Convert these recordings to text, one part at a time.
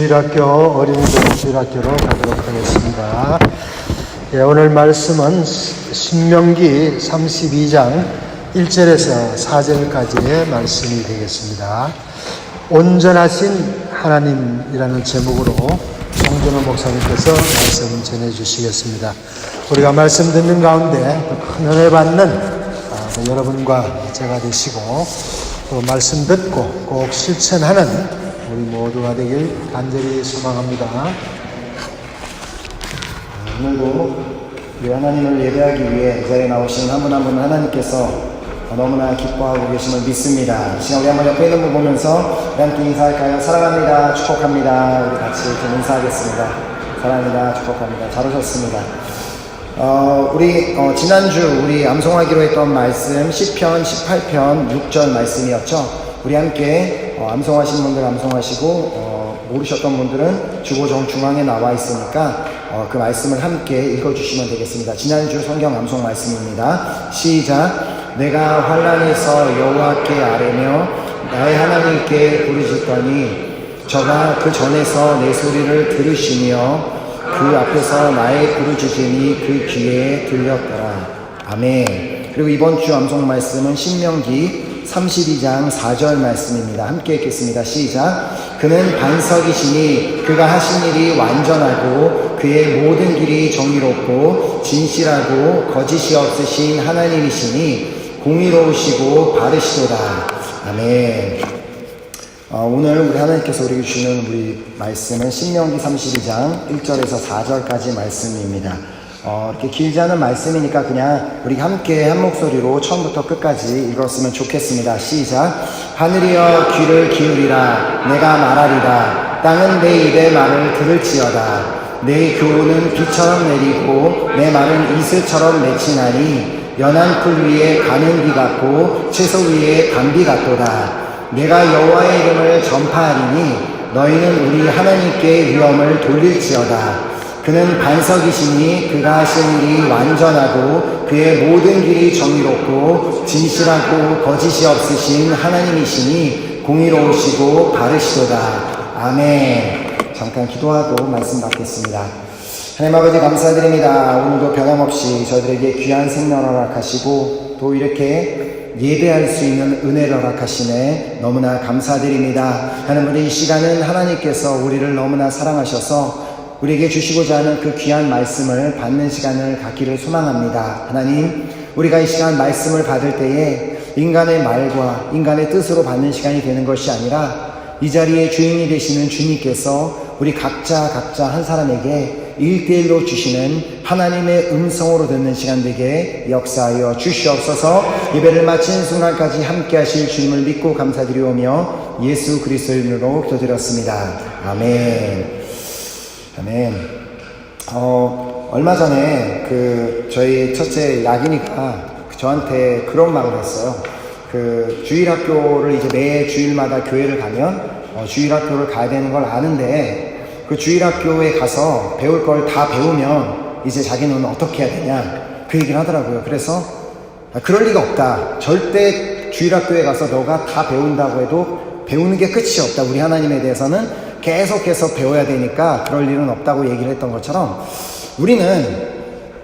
주일학교 어린이들 주일학교로 가도록 하겠습니다. 오늘 말씀은 신명기 32장 1절에서 4절까지의 말씀이 되겠습니다. 온전하신 하나님이라는 제목으로 송준호 목사님께서 말씀 전해주시겠습니다. 우리가 말씀 듣는 가운데 큰 은혜 받는 여러분과 제가 되시고 또 말씀 듣고 꼭 실천하는 우리 모두가 되길 간절히 소망합니다. 오늘도 우리 하나님을 예배하기 위해 이 자리에 나오신 한 분 한 분 하나님께서 너무나 기뻐하고 계심을 믿습니다. 이 시간 우리 한번 옆에 있는 분 보면서 함께 인사할까요? 사랑합니다. 축복합니다. 우리 같이 좀 인사하겠습니다. 사랑합니다. 축복합니다. 잘 오셨습니다. 우리 지난주 우리 암송하기로 했던 말씀 시편 18편 6절 말씀이었죠. 우리 함께 암송하신 분들 암송하시고 모르셨던 분들은 주보정 중앙에 나와 있으니까 그 말씀을 함께 읽어주시면 되겠습니다. 지난주 성경 암송 말씀입니다. 시작. 내가 환난에서 여호와께 아뢰며 나의 하나님께 부르짖더니 저가 그 전에서 내 소리를 들으시며 그 앞에서 나의 부르짖음이 그 귀에 들렸더라. 아멘. 그리고 이번 주 암송 말씀은 신명기 32장 4절 말씀입니다. 함께 읽겠습니다. 시작. 그는 반석이시니 그가 하신 일이 완전하고 그의 모든 길이 정의롭고 진실하고 거짓이 없으신 하나님이시니 공의로우시고 바르시도다. 아멘. 오늘 우리 하나님께서 우리에게 주시는 우리 말씀은 신명기 32장 1절에서 4절까지 말씀입니다. 이렇게 길지 않은 말씀이니까 그냥 우리 함께 한 목소리로 처음부터 끝까지 읽었으면 좋겠습니다. 시작. 하늘이여 귀를 기울이라. 내가 말하리라. 땅은 내 입의 말을 들을지어다. 내 교훈은 비처럼 내리고 내 말은 이슬처럼 맺히나니 연한 풀 위에 가는 비 같고 채소 위에 단비 같도다. 내가 여호와의 이름을 전파하리니 너희는 우리 하나님께 위엄을 돌릴지어다. 그는 반석이시니 그가 하신 일이 완전하고 그의 모든 길이 정의롭고 진실하고 거짓이 없으신 하나님이시니 공의로우시고 바르시도다. 아멘. 잠깐 기도하고 말씀 받겠습니다. 하나님 아버지 감사드립니다. 오늘도 변함없이 저희들에게 귀한 생명 허락하시고 또 이렇게 예배할 수 있는 은혜를 허락하시네 너무나 감사드립니다. 하나님 우리 이 시간은 하나님께서 우리를 너무나 사랑하셔서 우리에게 주시고자 하는 그 귀한 말씀을 받는 시간을 갖기를 소망합니다. 하나님 우리가 이 시간 말씀을 받을 때에 인간의 말과 인간의 뜻으로 받는 시간이 되는 것이 아니라 이 자리에 주인이 되시는 주님께서 우리 각자 한 사람에게 1대1로 주시는 하나님의 음성으로 듣는 시간 되게 역사하여 주시옵소서. 예배를 마친 순간까지 함께 하실 주님을 믿고 감사드리오며 예수 그리스도의 이름으로 기도드렸습니다. 아멘. 아멘. 얼마 전에 저희 첫째 야긴이가 저한테 그런 말을 했어요. 주일학교를 이제 매 주일마다 교회를 가면 주일학교를 가야 되는 걸 아는데 그 주일학교에 가서 배울 걸 다 배우면 이제 자기는 어떻게 해야 되냐 그 얘기를 하더라고요. 그래서 그럴 리가 없다. 절대 주일학교에 가서 너가 다 배운다고 해도 배우는 게 끝이 없다. 우리 하나님에 대해서는 계속해서 배워야 되니까 그럴 일은 없다고 얘기를 했던 것처럼 우리는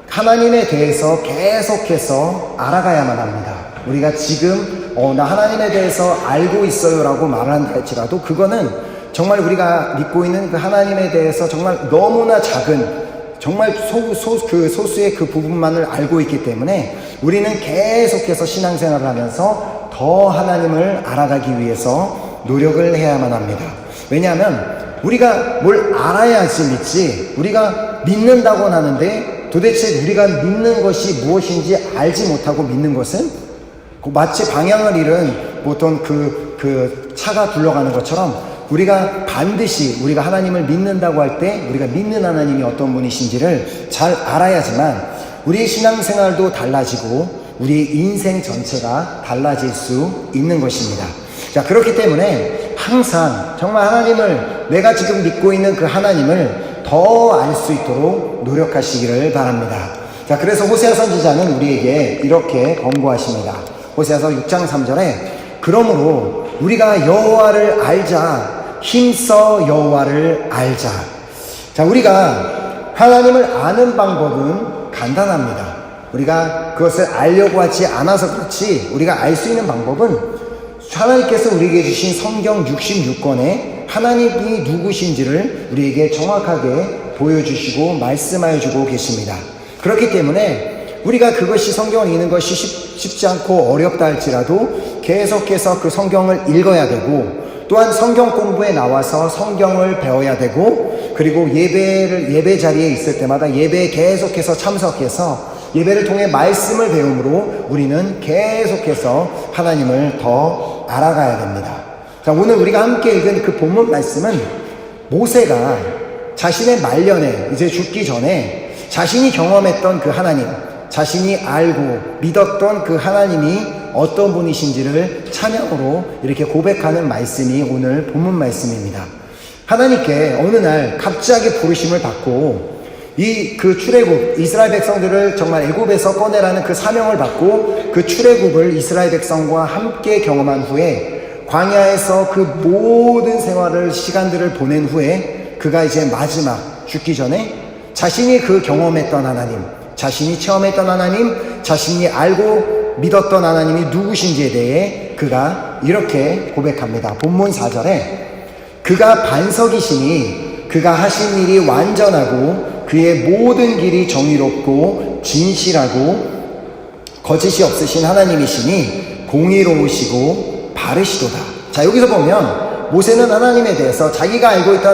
하나님에 대해서 계속해서 알아가야만 합니다. 우리가 지금 나 하나님에 대해서 알고 있어요 라고 말을 한다 할지라도 그거는 정말 우리가 믿고 있는 그 하나님에 대해서 정말 너무나 작은 정말 소수의 그 부분만을 알고 있기 때문에 우리는 계속해서 신앙생활을 하면서 더 하나님을 알아가기 위해서 노력을 해야만 합니다. 왜냐하면 우리가 뭘 알아야지 믿지 우리가 믿는다고 하는데 도대체 우리가 믿는 것이 무엇인지 알지 못하고 믿는 것은 마치 방향을 잃은 보통 그 차가 굴러가는 것처럼 우리가 반드시 우리가 하나님을 믿는다고 할 때 우리가 믿는 하나님이 어떤 분이신지를 잘 알아야지만 우리의 신앙생활도 달라지고 우리의 인생 전체가 달라질 수 있는 것입니다. 자, 그렇기 때문에 항상 정말 하나님을 내가 지금 믿고 있는 그 하나님을 더 알 수 있도록 노력하시기를 바랍니다. 자, 그래서 호세아 선지자는 우리에게 이렇게 권고하십니다. 호세아서 6장 3절에 그러므로 우리가 여호와를 알자 힘써 여호와를 알자. 자, 우리가 하나님을 아는 방법은 간단합니다. 우리가 그것을 알려고 하지 않아서 그렇지, 우리가 알 수 있는 방법은 하나님께서 우리에게 주신 성경 66권에 하나님이 누구신지를 우리에게 정확하게 보여주시고 말씀하여 주고 계십니다. 그렇기 때문에 우리가 그것이 성경을 읽는 것이 쉽지 않고 어렵다 할지라도 계속해서 그 성경을 읽어야 되고, 또한 성경 공부에 나와서 성경을 배워야 되고, 그리고 예배 자리에 있을 때마다 예배에 계속해서 참석해서 예배를 통해 말씀을 배움으로 우리는 계속해서 하나님을 더 알아가야 됩니다. 자, 오늘 우리가 함께 읽은 그 본문 말씀은 모세가 자신의 말년에 이제 죽기 전에 자신이 경험했던 그 하나님, 자신이 알고 믿었던 그 하나님이 어떤 분이신지를 찬양으로 이렇게 고백하는 말씀이 오늘 본문 말씀입니다. 하나님께 어느 날 갑자기 부르심을 받고 그 출애굽, 이스라엘 백성들을 정말 애굽에서 꺼내라는 그 사명을 받고 그 출애굽을 이스라엘 백성과 함께 경험한 후에 광야에서 그 모든 시간들을 보낸 후에 그가 이제 마지막 죽기 전에 자신이 그 경험했던 하나님, 자신이 체험했던 하나님, 자신이 알고 믿었던 하나님이 누구신지에 대해 그가 이렇게 고백합니다. 본문 4절에 그가 반석이시니 그가 하신 일이 완전하고 그의 모든 길이 정의롭고 진실하고 거짓이 없으신 하나님이시니 공의로우시고 바르시도다. 자, 여기서 보면 모세는 하나님에 대해서 자기가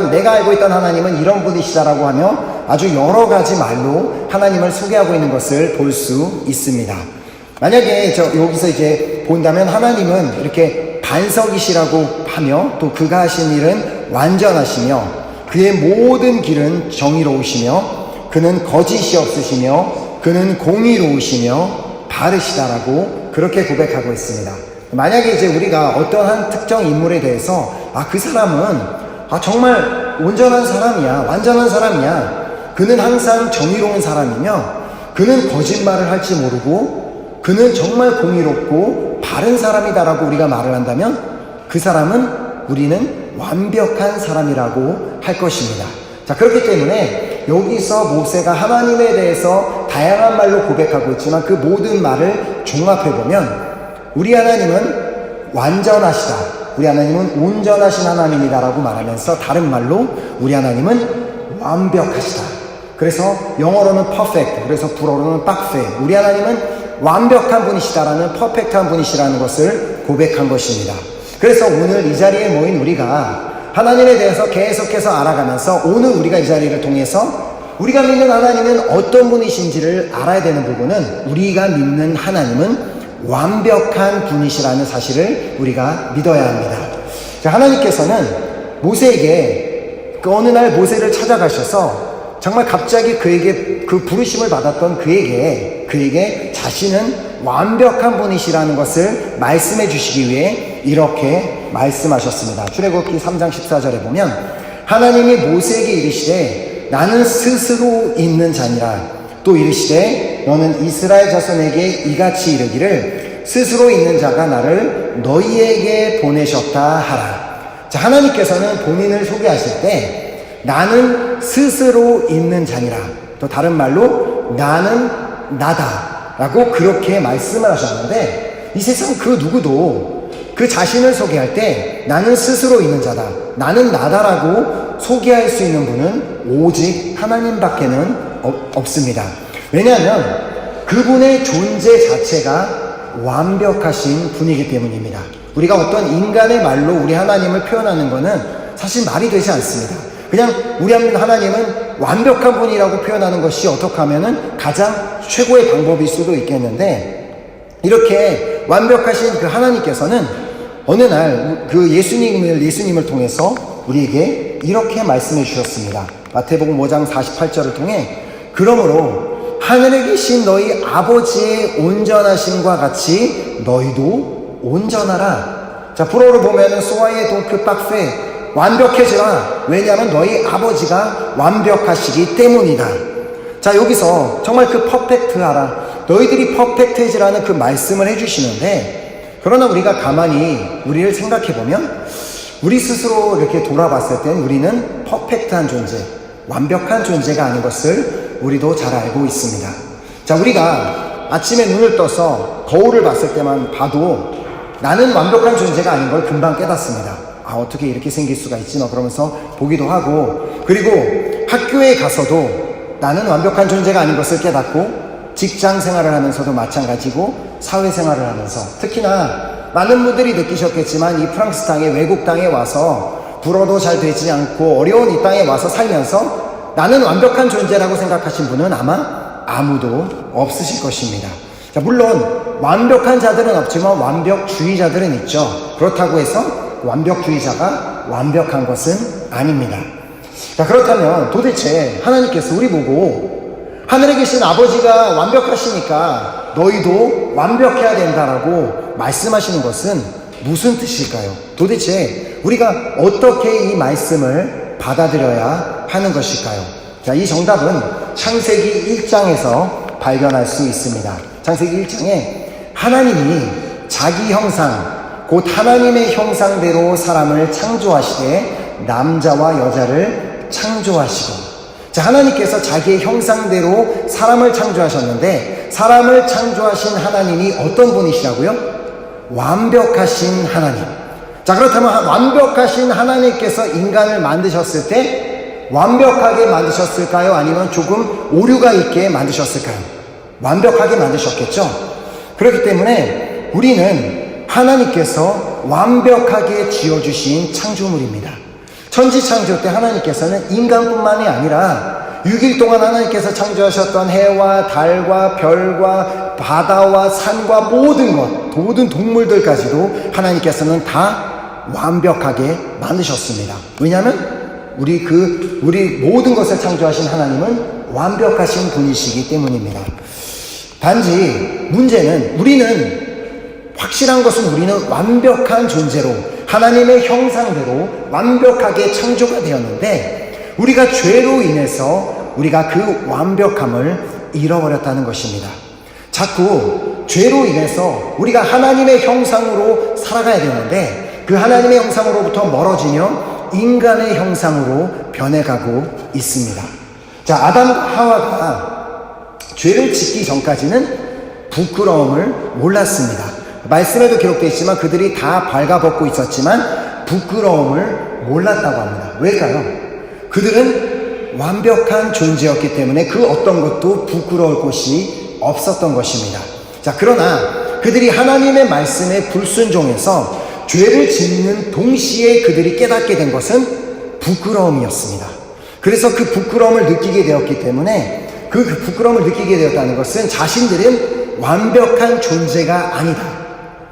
내가 알고 있던 하나님은 이런 분이시다라고 하며 아주 여러 가지 말로 하나님을 소개하고 있는 것을 볼 수 있습니다. 만약에 여기서 이제 본다면 하나님은 이렇게 반석이시라고 하며 또 그가 하신 일은 완전하시며 그의 모든 길은 정의로우시며 그는 거짓이 없으시며 그는 공의로우시며 바르시다라고 그렇게 고백하고 있습니다. 만약에 이제 우리가 어떤 한 특정 인물에 대해서 그 사람은 정말 온전한 사람이야, 완전한 사람이야, 그는 항상 정의로운 사람이며 그는 거짓말을 할지 모르고 그는 정말 공의롭고 바른 사람이다라고 우리가 말을 한다면 그 사람은 우리는 완벽한 사람이라고 할 것입니다. 자, 그렇기 때문에 여기서 모세가 하나님에 대해서 다양한 말로 고백하고 있지만 그 모든 말을 종합해보면 우리 하나님은 완전하시다, 우리 하나님은 온전하신 하나님이다라고 말하면서 다른 말로 우리 하나님은 완벽하시다. 그래서 영어로는 perfect, 그래서 불어로는 parfait, 우리 하나님은 완벽한 분이시다라는 퍼펙트한 분이시라는 것을 고백한 것입니다. 그래서 오늘 이 자리에 모인 우리가 하나님에 대해서 계속해서 알아가면서 오늘 우리가 이 자리를 통해서 우리가 믿는 하나님은 어떤 분이신지를 알아야 되는 부분은 우리가 믿는 하나님은 완벽한 분이시라는 사실을 우리가 믿어야 합니다. 자, 하나님께서는 모세에게 어느 날 모세를 찾아가셔서 정말 갑자기 그에게 그 부르심을 받았던 그에게 자신은 완벽한 분이시라는 것을 말씀해 주시기 위해 이렇게 말씀하셨습니다. 출애굽기 3장 14절에 보면 하나님이 모세에게 이르시되 나는 스스로 있는 자니라. 또 이르시되 너는 이스라엘 자손에게 이같이 이르기를 스스로 있는 자가 나를 너희에게 보내셨다 하라. 자, 하나님께서는 본인을 소개하실 때 나는 스스로 있는 자니라, 또 다른 말로 나는 나다 라고 그렇게 말씀을 하셨는데 이 세상 그 누구도 그 자신을 소개할 때 나는 스스로 있는 자다, 나는 나다라고 소개할 수 있는 분은 오직 하나님밖에는 없습니다. 왜냐하면 그분의 존재 자체가 완벽하신 분이기 때문입니다. 우리가 어떤 인간의 말로 우리 하나님을 표현하는 것은 사실 말이 되지 않습니다. 그냥 우리 하나님은 완벽한 분이라고 표현하는 것이 어떻게 하면은 가장 최고의 방법일 수도 있겠는데 이렇게 완벽하신 그 하나님께서는 어느 날 그 예수님을 통해서 우리에게 이렇게 말씀해 주셨습니다. 마태복음 5장 48절을 통해 그러므로 하늘에 계신 너희 아버지의 온전하심과 같이 너희도 온전하라. 자, 불어로 보면은 소아의 동크 빡페 완벽해지라. 왜냐하면 너희 아버지가 완벽하시기 때문이다. 자, 여기서 정말 그 퍼펙트하라, 너희들이 퍼펙트해지라는 그 말씀을 해주시는데, 그러나 우리가 가만히 우리를 생각해보면 우리 스스로 이렇게 돌아봤을 땐 우리는 퍼펙트한 존재, 완벽한 존재가 아닌 것을 우리도 잘 알고 있습니다. 자, 우리가 아침에 눈을 떠서 거울을 봤을 때만 봐도 나는 완벽한 존재가 아닌 걸 금방 깨닫습니다. 아, 어떻게 이렇게 생길 수가 있지? 그러면서 보기도 하고, 그리고 학교에 가서도 나는 완벽한 존재가 아닌 것을 깨닫고, 직장 생활을 하면서도 마찬가지고, 사회생활을 하면서, 특히나 많은 분들이 느끼셨겠지만 이 프랑스 땅에, 외국 땅에 와서 불어도 잘 되지 않고 어려운 이 땅에 와서 살면서 나는 완벽한 존재라고 생각하신 분은 아마 아무도 없으실 것입니다. 자, 물론 완벽한 자들은 없지만 완벽주의자들은 있죠. 그렇다고 해서 완벽주의자가 완벽한 것은 아닙니다. 자, 그렇다면 도대체 하나님께서 우리 보고 하늘에 계신 아버지가 완벽하시니까 너희도 완벽해야 된다라고 말씀하시는 것은 무슨 뜻일까요? 도대체 우리가 어떻게 이 말씀을 받아들여야 하는 것일까요? 자, 이 정답은 창세기 1장에서 발견할 수 있습니다. 창세기 1장에 하나님이 자기 형상, 곧 하나님의 형상대로 사람을 창조하시되 남자와 여자를 창조하시고, 자, 하나님께서 자기의 형상대로 사람을 창조하셨는데 사람을 창조하신 하나님이 어떤 분이시라고요? 완벽하신 하나님. 자, 그렇다면 완벽하신 하나님께서 인간을 만드셨을 때 완벽하게 만드셨을까요? 아니면 조금 오류가 있게 만드셨을까요? 완벽하게 만드셨겠죠? 그렇기 때문에 우리는 하나님께서 완벽하게 지어주신 창조물입니다. 천지창조 때 하나님께서는 인간뿐만이 아니라 6일 동안 하나님께서 창조하셨던 해와 달과 별과 바다와 산과 모든 동물들까지도 하나님께서는 다 완벽하게 만드셨습니다. 왜냐하면 우리 모든 것을 창조하신 하나님은 완벽하신 분이시기 때문입니다. 단지 문제는 확실한 것은 우리는 완벽한 존재로 하나님의 형상대로 완벽하게 창조가 되었는데 우리가 죄로 인해서 우리가 그 완벽함을 잃어버렸다는 것입니다. 자꾸 죄로 인해서 우리가 하나님의 형상으로 살아가야 되는데 그 하나님의 형상으로부터 멀어지며 인간의 형상으로 변해가고 있습니다. 자, 아담과 하와가 죄를 짓기 전까지는 부끄러움을 몰랐습니다. 말씀에도 기록되어 있지만 그들이 다 발가벗고 있었지만 부끄러움을 몰랐다고 합니다. 왜일까요? 그들은 완벽한 존재였기 때문에 그 어떤 것도 부끄러울 곳이 없었던 것입니다. 자, 그러나 그들이 하나님의 말씀에 불순종해서 죄를 짓는 동시에 그들이 깨닫게 된 것은 부끄러움이었습니다. 그래서 그 부끄러움을 느끼게 되었기 때문에 그 부끄러움을 느끼게 되었다는 것은 자신들은 완벽한 존재가 아니다.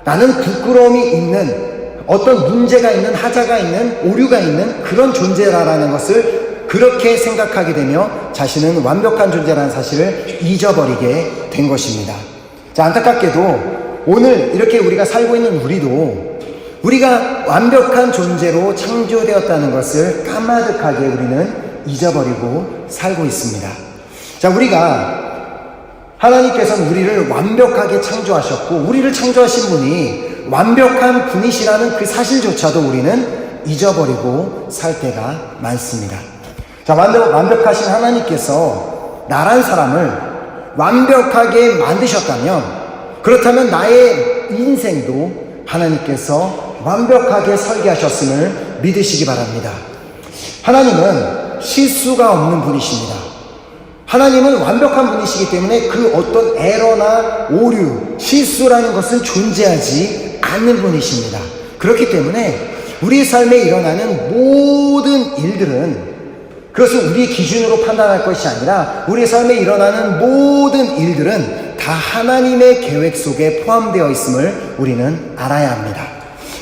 나는 부끄러움이 있는 어떤 문제가 있는 하자가 있는 오류가 있는 그런 존재라는 것을 그렇게 생각하게 되며 자신은 완벽한 존재라는 사실을 잊어버리게 된 것입니다. 자, 안타깝게도 오늘 이렇게 우리가 살고 있는 우리가 완벽한 존재로 창조되었다는 것을 까마득하게 우리는 잊어버리고 살고 있습니다. 자, 하나님께서는 우리를 완벽하게 창조하셨고 우리를 창조하신 분이 완벽한 분이시라는 그 사실조차도 우리는 잊어버리고 살 때가 많습니다. 자, 완벽하신 하나님께서 나란 사람을 완벽하게 만드셨다면 그렇다면 나의 인생도 하나님께서 완벽하게 설계하셨음을 믿으시기 바랍니다. 하나님은 실수가 없는 분이십니다. 하나님은 완벽한 분이시기 때문에 그 어떤 에러나 오류, 실수라는 것은 존재하지 않는 분이십니다. 그렇기 때문에 우리 삶에 일어나는 모든 일들은 그것은 우리의 기준으로 판단할 것이 아니라 우리 삶에 일어나는 모든 일들은 다 하나님의 계획 속에 포함되어 있음을 우리는 알아야 합니다.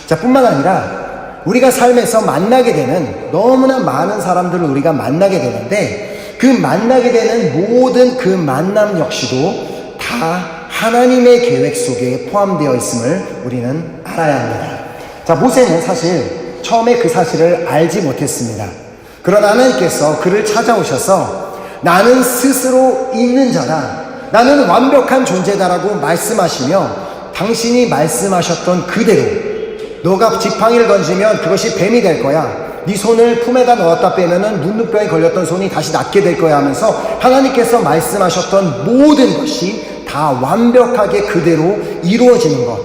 자, 뿐만 아니라 우리가 삶에서 만나게 되는 너무나 많은 사람들을 우리가 만나게 되는데 그 만나게 되는 모든 그 만남 역시도 다 하나님의 계획 속에 포함되어 있음을 우리는 알아야 합니다. 자, 모세는 사실 처음에 그 사실을 알지 못했습니다. 그러나 하나님께서 그를 찾아오셔서 나는 스스로 있는 자다, 나는 완벽한 존재다라고 말씀하시며 당신이 말씀하셨던 그대로 너가 지팡이를 던지면 그것이 뱀이 될 거야. 네 손을 품에다 넣었다 빼면은 눈누병에 걸렸던 손이 다시 낫게 될 거야 하면서 하나님께서 말씀하셨던 모든 것이 다 완벽하게 그대로 이루어지는 것.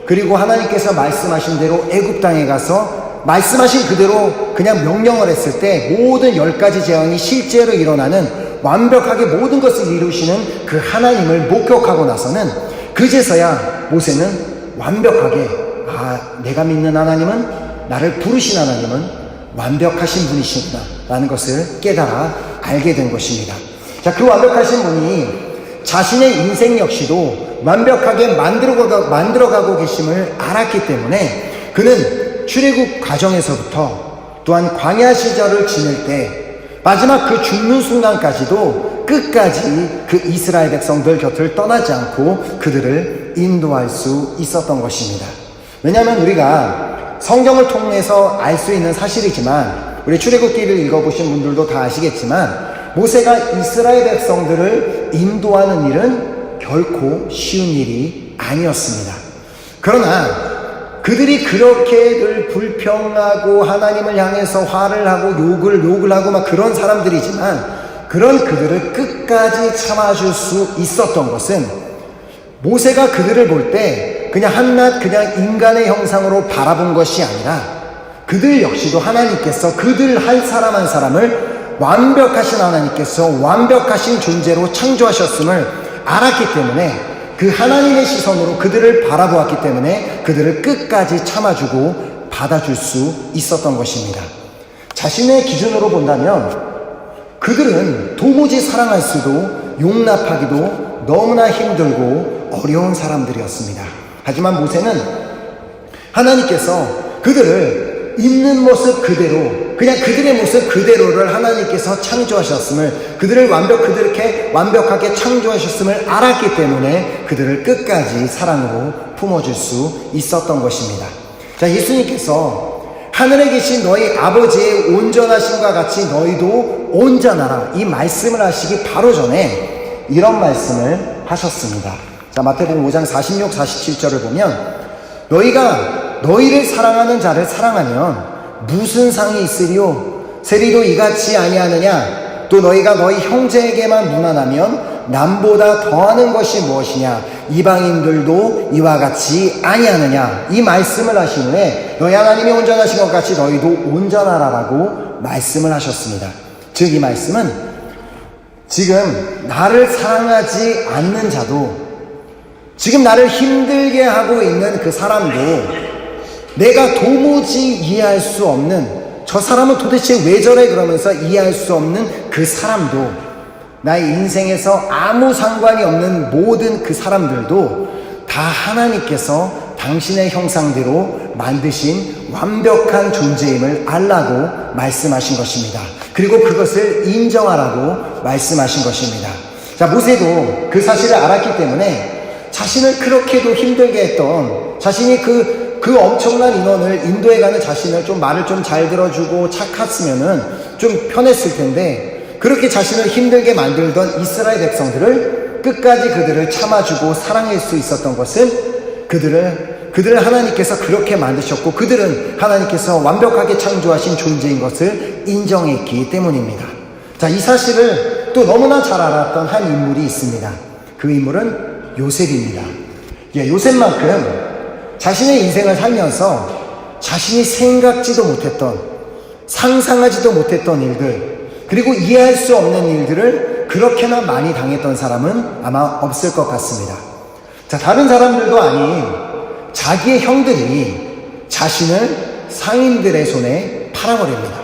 그리고 하나님께서 말씀하신 대로 애굽 땅에 가서 말씀하신 그대로 그냥 명령을 했을 때 모든 10가지 재앙이 실제로 일어나는 완벽하게 모든 것을 이루시는 그 하나님을 목격하고 나서는 그제서야 모세는 완벽하게 내가 믿는 하나님은, 나를 부르신 하나님은 완벽하신 분이시구나 라는 것을 깨달아 알게 된 것입니다. 자, 그 완벽하신 분이 자신의 인생 역시도 완벽하게 만들어가고 계심을 알았기 때문에 그는 출애굽 과정에서부터 또한 광야 시절을 지낼 때 마지막 그 죽는 순간까지도 끝까지 그 이스라엘 백성들 곁을 떠나지 않고 그들을 인도할 수 있었던 것입니다. 왜냐하면 우리가 성경을 통해서 알 수 있는 사실이지만, 우리 출애굽기를 읽어보신 분들도 다 아시겠지만, 모세가 이스라엘 백성들을 인도하는 일은 결코 쉬운 일이 아니었습니다. 그러나 그들이 그렇게 늘 불평하고 하나님을 향해서 화를 하고 욕을 하고 막 그런 사람들이지만, 그런 그들을 끝까지 참아줄 수 있었던 것은 모세가 그들을 볼 때 그냥 한낱 그냥 인간의 형상으로 바라본 것이 아니라 그들 역시도 하나님께서 그들 한 사람 한 사람을 완벽하신 하나님께서 완벽하신 존재로 창조하셨음을 알았기 때문에 그 하나님의 시선으로 그들을 바라보았기 때문에 그들을 끝까지 참아주고 받아줄 수 있었던 것입니다. 자신의 기준으로 본다면 그들은 도무지 사랑할 수도 용납하기도 너무나 힘들고 어려운 사람들이었습니다. 하지만 모세는 하나님께서 그들을 있는 모습 그대로, 그냥 그들의 모습 그대로를 하나님께서 창조하셨음을, 그렇게 완벽하게 창조하셨음을 알았기 때문에 그들을 끝까지 사랑으로 품어줄 수 있었던 것입니다. 자, 예수님께서 하늘에 계신 너희 아버지의 온전하심과 같이 너희도 온전하라, 이 말씀을 하시기 바로 전에 이런 말씀을 하셨습니다. 자, 마태복음 5장 46, 47절을 보면 너희가 너희를 사랑하는 자를 사랑하면 무슨 상이 있으리요? 세리도 이같이 아니하느냐? 또 너희가 너희 형제에게만 무난하면 남보다 더하는 것이 무엇이냐? 이방인들도 이와 같이 아니하느냐? 이 말씀을 하신 후에 너희 하나님이 온전하신 것 같이 너희도 온전하라라고 말씀을 하셨습니다. 즉 이 말씀은 지금 나를 사랑하지 않는 자도, 지금 나를 힘들게 하고 있는 그 사람도, 내가 도무지 이해할 수 없는, 저 사람은 도대체 왜 저래 그러면서 이해할 수 없는 그 사람도, 나의 인생에서 아무 상관이 없는 모든 그 사람들도 다 하나님께서 당신의 형상대로 만드신 완벽한 존재임을 알라고 말씀하신 것입니다. 그리고 그것을 인정하라고 말씀하신 것입니다. 자, 모세도 그 사실을 알았기 때문에 자신을 그렇게도 힘들게 했던, 자신이 그 엄청난 인원을 인도해가는 자신을 좀 말을 좀 잘 들어주고 착했으면은 좀 편했을 텐데, 그렇게 자신을 힘들게 만들던 이스라엘 백성들을 끝까지 그들을 참아주고 사랑할 수 있었던 것은 그들을 하나님께서 그렇게 만드셨고 그들은 하나님께서 완벽하게 창조하신 존재인 것을 인정했기 때문입니다. 자, 이 사실을 또 너무나 잘 알았던 한 인물이 있습니다. 그 인물은 요셉입니다. 요셉만큼 자신의 인생을 살면서 자신이 생각지도 못했던, 상상하지도 못했던 일들, 그리고 이해할 수 없는 일들을 그렇게나 많이 당했던 사람은 아마 없을 것 같습니다. 자, 다른 사람들도 아닌 자기의 형들이 자신을 상인들의 손에 팔아버립니다.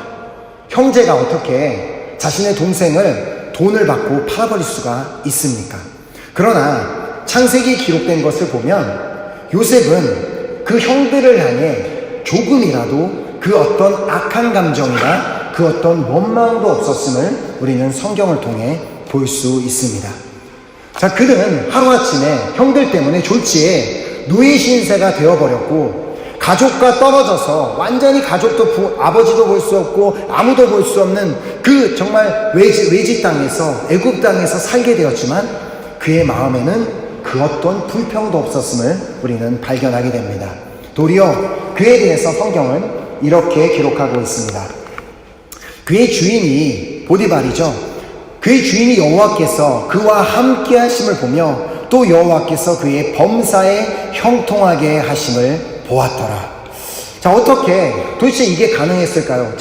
형제가 어떻게 자신의 동생을 돈을 받고 팔아버릴 수가 있습니까? 그러나 창세기에 기록된 것을 보면 요셉은 그 형들을 향해 조금이라도 그 어떤 악한 감정이나 그 어떤 원망도 없었음을 우리는 성경을 통해 볼 수 있습니다. 자, 그는 하루아침에 형들 때문에 졸지에 노예 신세가 되어버렸고 가족과 떨어져서 완전히 가족도 아버지도 볼 수 없고 아무도 볼 수 없는 그 정말 외지 땅에서, 애굽 땅에서 살게 되었지만 그의 마음에는 그 어떤 불평도 없었음을 우리는 발견하게 됩니다. 도리어 그에 대해서 성경은 이렇게 기록하고 있습니다. 그의 주인이 보디발이죠. 그의 주인이 여호와께서 그와 함께 하심을 보며 또 여호와께서 그의 범사에 형통하게 하심을 보았더라. 자, 어떻게 도대체 이게 가능했을까요?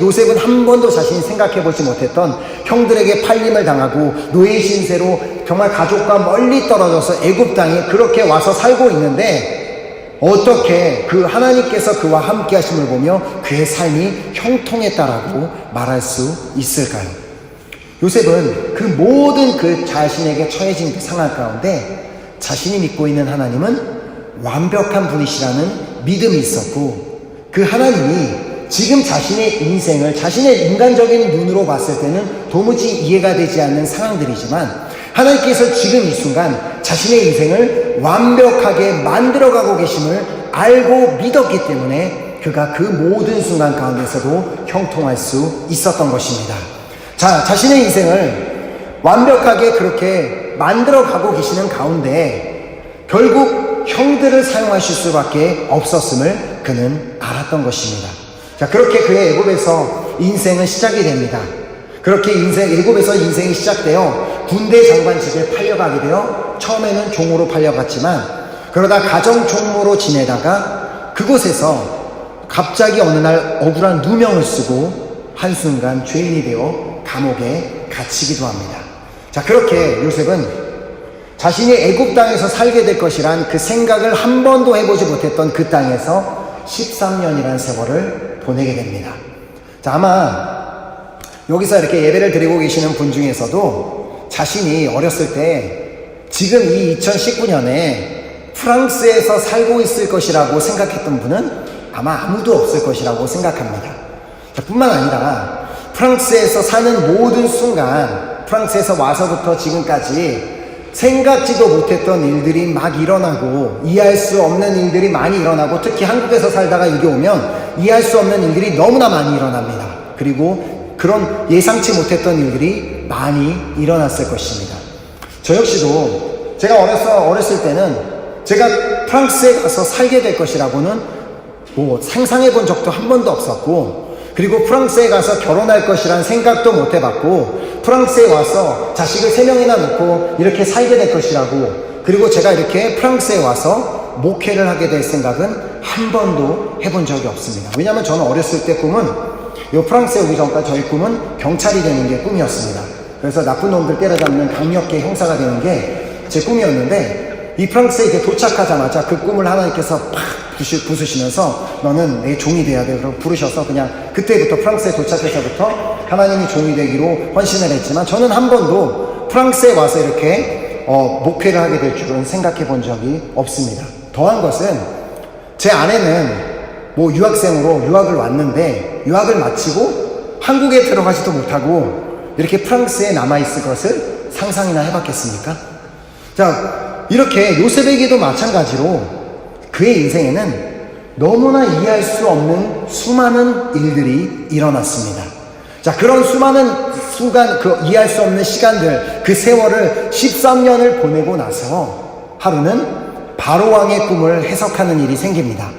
요셉은 한 번도 자신이 생각해보지 못했던 형들에게 팔림을 당하고 노예 신세로 정말 가족과 멀리 떨어져서 애굽 땅에 그렇게 와서 살고 있는데 어떻게 그 하나님께서 그와 함께 하심을 보며 그의 삶이 형통했다라고 말할 수 있을까요? 요셉은 그 모든 그 자신에게 처해진 그 상황 가운데 자신이 믿고 있는 하나님은 완벽한 분이시라는 믿음이 있었고, 그 하나님이 지금 자신의 인생을 자신의 인간적인 눈으로 봤을 때는 도무지 이해가 되지 않는 상황들이지만 하나님께서 지금 이 순간 자신의 인생을 완벽하게 만들어가고 계심을 알고 믿었기 때문에 그가 그 모든 순간 가운데서도 형통할 수 있었던 것입니다. 자, 자신의 인생을 완벽하게 그렇게 만들어가고 계시는 가운데 결국 형들을 사용하실 수밖에 없었음을 그는 알았던 것입니다. 자, 그렇게 그의 애굽에서 인생은 시작이 됩니다. 그렇게 애굽에서 인생이 시작되어 군대 장관 집에 팔려가게 되어 처음에는 종으로 팔려갔지만 그러다 가정 총무로 지내다가 그곳에서 갑자기 어느 날 억울한 누명을 쓰고 한순간 죄인이 되어 감옥에 갇히기도 합니다. 자, 그렇게 요셉은 자신이 애굽 땅에서 살게 될 것이란 그 생각을 한 번도 해보지 못했던 그 땅에서 13년이라는 세월을 보내게 됩니다. 자, 아마 여기서 이렇게 예배를 드리고 계시는 분 중에서도 자신이 어렸을 때 지금 이 2019년에 프랑스에서 살고 있을 것이라고 생각했던 분은 아마 아무도 없을 것이라고 생각합니다. 자, 뿐만 아니라 프랑스에서 사는 모든 순간, 프랑스에서 와서부터 지금까지 생각지도 못했던 일들이 막 일어나고 이해할 수 없는 일들이 많이 일어나고 특히 한국에서 살다가 여기 오면 이해할 수 없는 일들이 너무나 많이 일어납니다. 그리고 그런 예상치 못했던 일들이 많이 일어났을 것입니다. 저 역시도 제가 어렸을 때는 제가 프랑스에 가서 살게 될 것이라고는 상상해 본 적도 한 번도 없었고, 그리고 프랑스에 가서 결혼할 것이란 생각도 못 해봤고, 프랑스에 와서 자식을 3명이나 놓고 이렇게 살게 될 것이라고, 그리고 제가 이렇게 프랑스에 와서 목회를 하게 될 생각은 한 번도 해본 적이 없습니다. 왜냐하면 저는 어렸을 때 꿈은, 프랑스에 오기 전까지 저희 꿈은 경찰이 되는 게 꿈이었습니다. 그래서 나쁜 놈들 때려잡는 강력계 형사가 되는 게 제 꿈이었는데, 이 프랑스에 이렇게 도착하자마자 그 꿈을 하나님께서 팍 부수시면서 너는 내 종이 돼야 돼. 그러고 부르셔서 그냥 그때부터 프랑스에 도착해서부터 하나님이 종이 되기로 헌신을 했지만 저는 한 번도 프랑스에 와서 이렇게 목회를 하게 될 줄은 생각해 본 적이 없습니다. 더한 것은 제 아내는 유학생으로 유학을 왔는데 유학을 마치고 한국에 들어가지도 못하고 이렇게 프랑스에 남아있을 것을 상상이나 해봤겠습니까? 자, 이렇게 요셉에게도 마찬가지로 그의 인생에는 너무나 이해할 수 없는 수많은 일들이 일어났습니다. 자, 그런 수많은 순간, 이해할 수 없는 시간들, 그 세월을 13년을 보내고 나서 하루는 바로왕의 꿈을 해석하는 일이 생깁니다.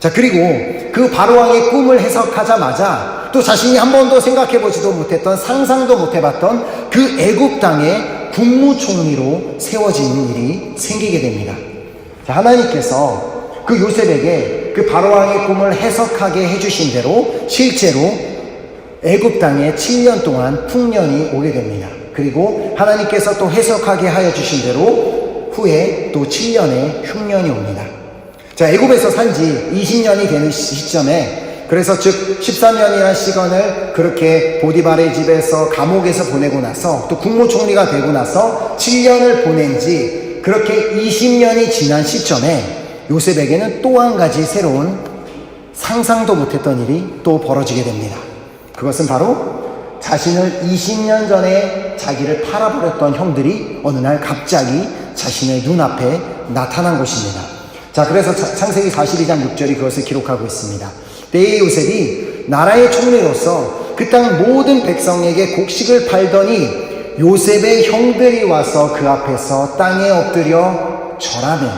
자, 그리고 그 바로왕의 꿈을 해석하자마자 또 자신이 한 번도 생각해보지도 못했던, 상상도 못해봤던 그 애굽 땅의 국무총리로 세워지는 일이 생기게 됩니다. 자, 하나님께서 그 요셉에게 그 바로왕의 꿈을 해석하게 해주신 대로 실제로 애굽 땅에 7년 동안 풍년이 오게 됩니다. 그리고 하나님께서 또 해석하게 하여 주신 대로 후에 또 7년의 흉년이 옵니다. 자, 애굽에서 산지 20년이 되는 시점에, 그래서 즉 13년이라는 시간을 그렇게 보디발의 집에서 감옥에서 보내고 나서 또 국무총리가 되고 나서 7년을 보낸 지 그렇게 20년이 지난 시점에 요셉에게는 또 한 가지 새로운 상상도 못했던 일이 또 벌어지게 됩니다. 그것은 바로 자신을 20년 전에 자기를 팔아버렸던 형들이 어느 날 갑자기 자신의 눈앞에 나타난 것입니다. 자, 그래서 창세기 42장 6절이 그것을 기록하고 있습니다. 때에 요셉이 나라의 총리로서 그 땅 모든 백성에게 곡식을 팔더니 요셉의 형들이 와서 그 앞에서 땅에 엎드려 절하며,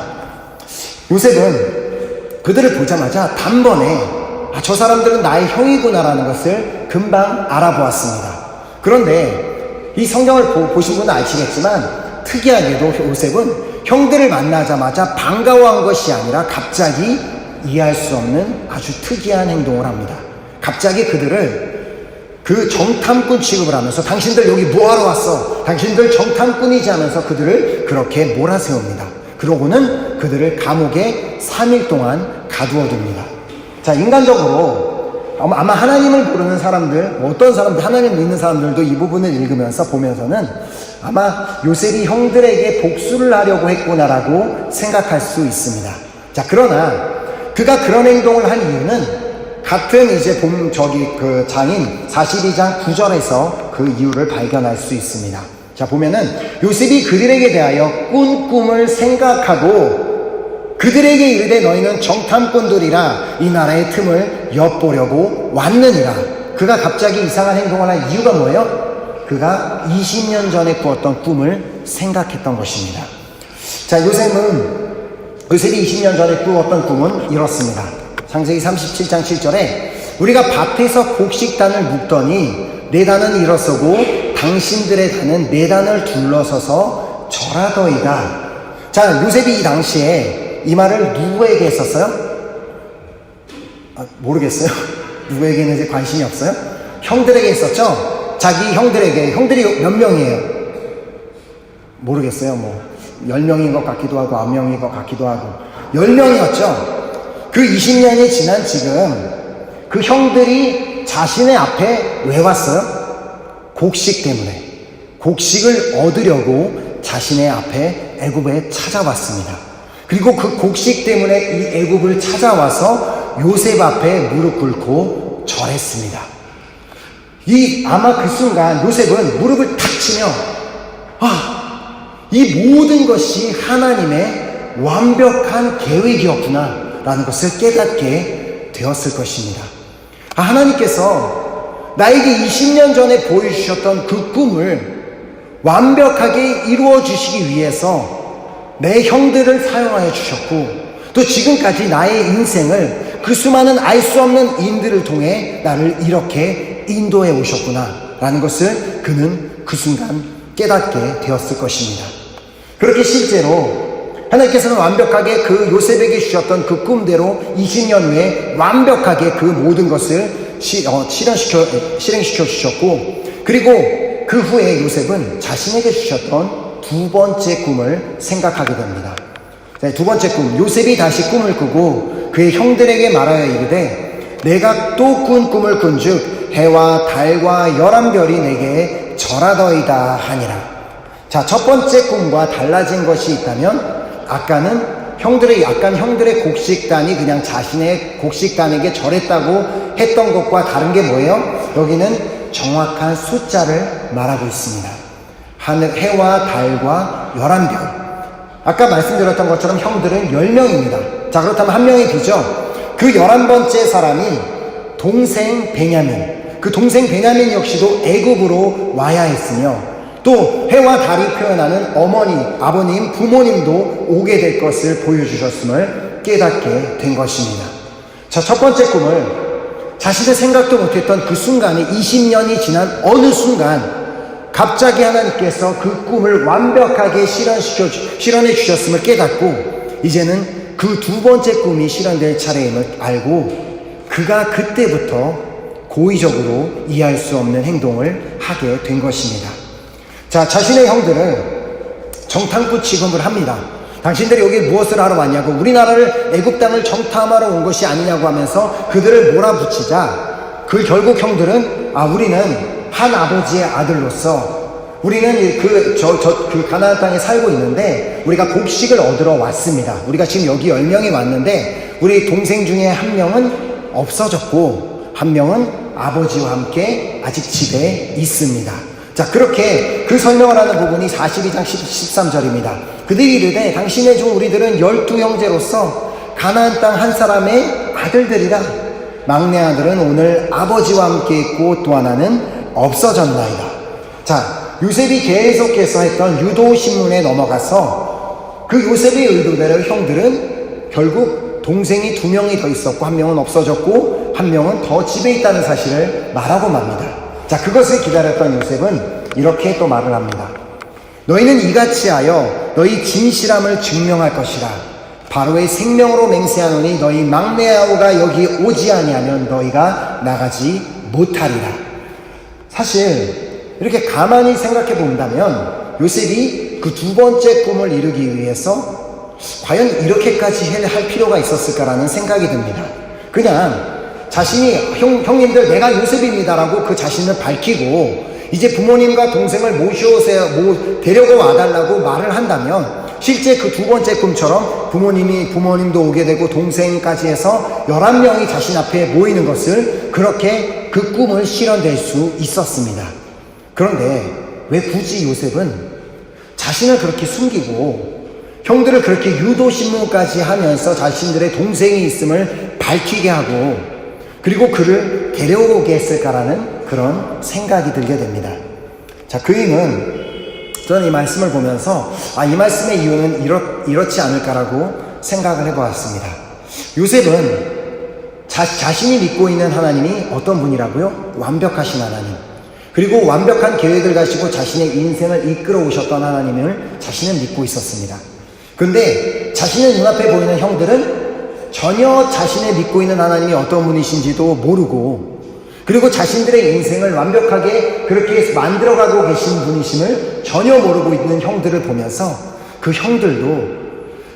요셉은 그들을 보자마자 단번에 저 사람들은 나의 형이구나라는 것을 금방 알아보았습니다. 그런데 이 성경을 보신 분은 아시겠지만 특이하게도 요셉은 형들을 만나자마자 반가워한 것이 아니라 갑자기 이해할 수 없는 아주 특이한 행동을 합니다. 갑자기 그들을 그 정탐꾼 취급을 하면서 당신들 여기 뭐하러 왔어? 당신들 정탐꾼이지 하면서 그들을 그렇게 몰아세웁니다. 그러고는 그들을 감옥에 3일 동안 가두어둡니다. 자, 인간적으로 아마 하나님을 모르는 사람들, 어떤 사람들, 하나님을 믿는 사람들도 이 부분을 읽으면서 보면서는 아마 요셉이 형들에게 복수를 하려고 했구나라고 생각할 수 있습니다. 자, 그러나 그가 그런 행동을 한 이유는 같은 이제 장인 42장 9절에서 그 이유를 발견할 수 있습니다. 자, 보면은 요셉이 그들에게 대하여 꾼 꿈을 생각하고 그들에게 이르되 너희는 정탐꾼들이라 이 나라의 틈을 엿보려고 왔느니라. 그가 갑자기 이상한 행동을 한 이유가 뭐예요? 그가 20년 전에 꾸었던 꿈을 생각했던 것입니다. 자, 요셉이 20년 전에 꾸었던 꿈은 이렇습니다. 창세기 37장 7절에 우리가 밭에서 곡식단을 묶더니 내 단은 일어서고 당신들의 단은 내 단을 둘러서서 절하더이다. 자, 요셉이 이 당시에 이 말을 누구에게 했었어요? 모르겠어요. 누구에게 했는지 관심이 없어요? 형들에게 했었죠? 자기 형들에게. 형들이 몇 명이에요? 모르겠어요. 10명인 것 같기도 하고 9명인 것 같기도 하고 10명이었죠. 그 20년이 지난 지금 그 형들이 자신의 앞에 왜 왔어요? 곡식 때문에. 곡식을 얻으려고 자신의 앞에 애굽에 찾아왔습니다. 그리고 그 곡식 때문에 이 애굽을 찾아와서 요셉 앞에 무릎 꿇고 절했습니다. 아마 그 순간 요셉은 무릎을 탁 치며 이 모든 것이 하나님의 완벽한 계획이었구나 라는 것을 깨닫게 되었을 것입니다. 하나님께서 나에게 20년 전에 보여주셨던 그 꿈을 완벽하게 이루어 주시기 위해서 내 형들을 사용하여 주셨고 또 지금까지 나의 인생을 그 수많은 알 수 없는 인들을 통해 나를 이렇게 인도해 오셨구나 라는 것을 그는 그 순간 깨닫게 되었을 것입니다. 그렇게 실제로 하나님께서는 완벽하게 그 요셉에게 주셨던 그 꿈대로 20년 후에 완벽하게 그 모든 것을 실행시켜 주셨고, 그리고 그 후에 요셉은 자신에게 주셨던 두 번째 꿈을 생각하게 됩니다. 두 번째 꿈, 요셉이 다시 꿈을 꾸고 그의 형들에게 말하여 이르되 내가 또 꾼 꿈을 꾼즉 해와 달과 11별이 내게 절하더이다 하니라. 자, 첫 번째 꿈과 달라진 것이 있다면 아까는 형들의 곡식단이 그냥 자신의 곡식단에게 절했다고 했던 것과 다른 게 뭐예요? 여기는 정확한 숫자를 말하고 있습니다. 해와 달과 11별. 아까 말씀드렸던 것처럼 형들은 10명입니다. 자, 그렇다면 한 명이 비죠. 그 11번째 사람이 동생 베냐민. 그 동생 베냐민 역시도 애굽으로 와야 했으며 또 해와 달이 표현하는 어머니, 아버님, 부모님도 오게 될 것을 보여주셨음을 깨닫게 된 것입니다. 자, 첫 번째 꿈을 자신의 생각도 못했던 그 순간에 20년이 지난 어느 순간 갑자기 하나님께서 그 꿈을 완벽하게 실현해 주셨음을 깨닫고 이제는 그 두 번째 꿈이 실현될 차례임을 알고 그가 그때부터 고의적으로 이해할 수 없는 행동을 하게 된 것입니다. 자, 자신의 형들은 정탐꾼 취급을 합니다. 당신들이 여기 무엇을 하러 왔냐고, 우리나라를 애굽 땅을 정탐하러 온 것이 아니냐고 하면서 그들을 몰아붙이자 그 결국 형들은 우리는 한 아버지의 아들로서 우리는 그 가나안 땅에 살고 있는데 우리가 곡식을 얻으러 왔습니다. 우리가 지금 여기 10명이 왔는데 우리 동생 중에 한 명은 없어졌고 한 명은 아버지와 함께 아직 집에 있습니다. 자, 그렇게 그 설명을 하는 부분이 42장 13절입니다. 그들이 이르되 당신의 종 우리들은 12형제로서 가나안 땅 한 사람의 아들들이라. 막내 아들은 오늘 아버지와 함께 있고 또 하나는 없어졌나이다. 자, 요셉이 계속해서 했던 유도 신문에 넘어가서 그 요셉의 의도대로 형들은 결국 동생이 2명이 더 있었고 한 명은 없어졌고 한 명은 더 집에 있다는 사실을 말하고 맙니다. 자, 그것을 기다렸던 요셉은 이렇게 또 말을 합니다. 너희는 이같이 하여 너희 진실함을 증명할 것이라. 바로의 생명으로 맹세하노니 너희 막내 아우가 여기 오지 아니하면 너희가 나가지 못하리라. 사실 이렇게 가만히 생각해 본다면 요셉이 그 2번째 꿈을 이루기 위해서 과연 이렇게까지 할 필요가 있었을까라는 생각이 듭니다. 그냥 자신이 형님들 내가 요셉입니다라고 그 자신을 밝히고 이제 부모님과 동생을 모셔오세요, 데려고 와달라고 말을 한다면 실제 그 2번째 꿈처럼 부모님도 오게 되고 동생까지 해서 11명이 자신 앞에 모이는 것을 그렇게 그 꿈을 실현될 수 있었습니다. 그런데 왜 굳이 요셉은 자신을 그렇게 숨기고 형들을 그렇게 유도신문까지 하면서 자신들의 동생이 있음을 밝히게 하고 그리고 그를 데려오게 했을까라는 그런 생각이 들게 됩니다. 자, 그 이유는 저는 이 말씀을 보면서 이 말씀의 이유는 이렇지 않을까라고 생각을 해보았습니다. 요셉은 자신이 믿고 있는 하나님이 어떤 분이라고요? 완벽하신 하나님. 그리고 완벽한 계획을 가지고 자신의 인생을 이끌어 오셨던 하나님을 자신은 믿고 있었습니다. 그런데 자신의 눈앞에 보이는 형들은 전혀 자신의 믿고 있는 하나님이 어떤 분이신지도 모르고 그리고 자신들의 인생을 완벽하게 그렇게 만들어가고 계신 분이심을 전혀 모르고 있는 형들을 보면서 그 형들도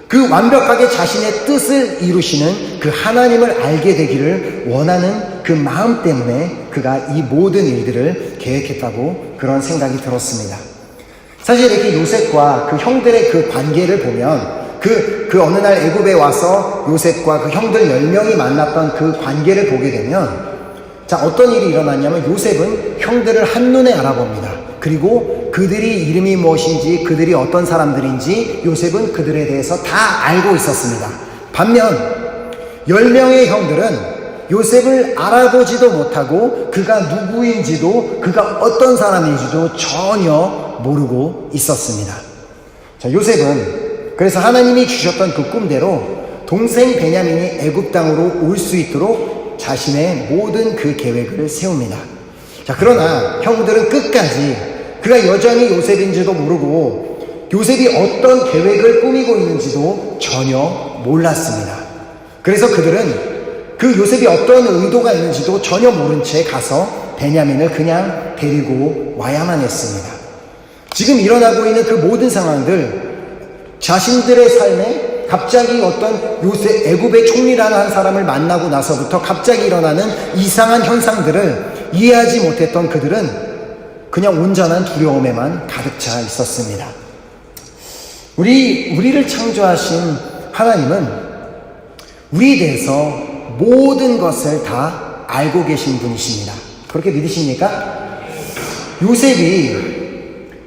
그 완벽하게 자신의 뜻을 이루시는 그 하나님을 알게 되기를 원하는 그 마음 때문에 그가 이 모든 일들을 계획했다고 그런 생각이 들었습니다. 사실 이렇게 요셉과 그 형들의 그 관계를 보면 그 어느 날 애굽에 와서 요셉과 그 형들 10명이 만났던 그 관계를 보게 되면 자, 어떤 일이 일어났냐면 요셉은 형들을 한눈에 알아봅니다. 그리고 그들이 이름이 무엇인지 그들이 어떤 사람들인지 요셉은 그들에 대해서 다 알고 있었습니다. 반면 10명의 형들은 요셉을 알아보지도 못하고 그가 누구인지도 그가 어떤 사람인지도 전혀 모르고 있었습니다. 자, 요셉은 그래서 하나님이 주셨던 그 꿈대로 동생 베냐민이 애굽 땅으로 올 수 있도록 자신의 모든 그 계획을 세웁니다. 자, 그러나 형들은 끝까지 그가 여전히 요셉인지도 모르고 요셉이 어떤 계획을 꾸미고 있는지도 전혀 몰랐습니다. 그래서 그들은 그 요셉이 어떤 의도가 있는지도 전혀 모른 채 가서 베냐민을 그냥 데리고 와야만 했습니다. 지금 일어나고 있는 그 모든 상황들 자신들의 삶에 갑자기 어떤 요셉 애굽의 총리라는 한 사람을 만나고 나서부터 갑자기 일어나는 이상한 현상들을 이해하지 못했던 그들은 그냥 온전한 두려움에만 가득 차 있었습니다. 우리를 창조하신 하나님은 우리에 대해서 모든 것을 다 알고 계신 분이십니다. 그렇게 믿으십니까? 요셉이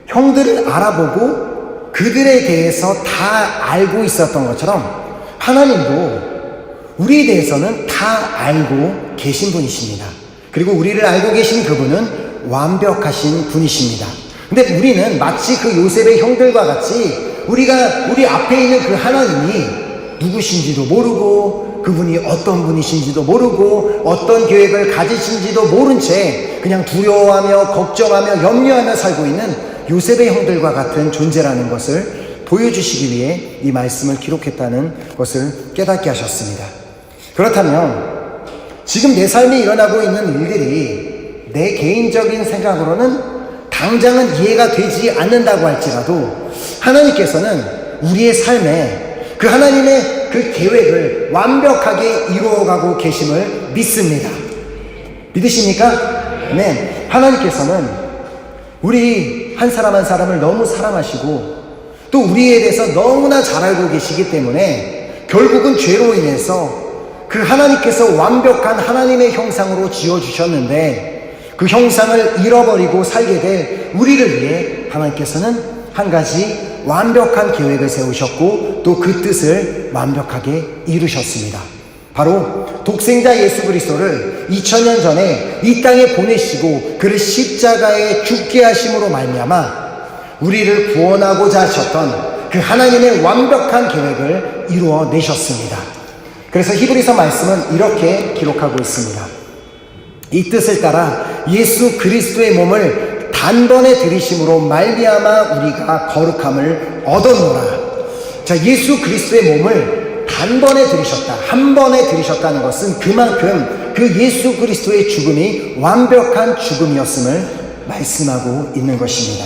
형들을 알아보고 그들에 대해서 다 알고 있었던 것처럼 하나님도 우리에 대해서는 다 알고 계신 분이십니다. 그리고 우리를 알고 계신 그분은 완벽하신 분이십니다. 근데 우리는 마치 그 요셉의 형들과 같이 우리 앞에 있는 그 하나님이 누구신지도 모르고 그분이 어떤 분이신지도 모르고 어떤 계획을 가지신지도 모른 채 그냥 두려워하며 걱정하며 염려하며 살고 있는 요셉의 형들과 같은 존재라는 것을 보여주시기 위해 이 말씀을 기록했다는 것을 깨닫게 하셨습니다. 그렇다면 지금 내 삶에 일어나고 있는 일들이 내 개인적인 생각으로는 당장은 이해가 되지 않는다고 할지라도 하나님께서는 우리의 삶에 그 하나님의 그 계획을 완벽하게 이루어가고 계심을 믿습니다. 믿으십니까? 네. 하나님께서는 우리 한 사람 한 사람을 너무 사랑하시고 또 우리에 대해서 너무나 잘 알고 계시기 때문에 결국은 죄로 인해서 그 하나님께서 완벽한 하나님의 형상으로 지어주셨는데 그 형상을 잃어버리고 살게 될 우리를 위해 하나님께서는 한 가지 완벽한 계획을 세우셨고 또 그 뜻을 완벽하게 이루셨습니다. 바로 독생자 예수 그리스도를 2000년 전에 이 땅에 보내시고 그를 십자가에 죽게 하심으로 말미암아 우리를 구원하고자 하셨던 그 하나님의 완벽한 계획을 이루어내셨습니다. 그래서 히브리서 말씀은 이렇게 기록하고 있습니다. 이 뜻을 따라 예수 그리스도의 몸을 단번에 들이심으로 말미암아 우리가 거룩함을 얻었노라. 자, 예수 그리스도의 몸을 단번에 들이셨다, 한 번에 들이셨다는 것은 그만큼 그 예수 그리스도의 죽음이 완벽한 죽음이었음을 말씀하고 있는 것입니다.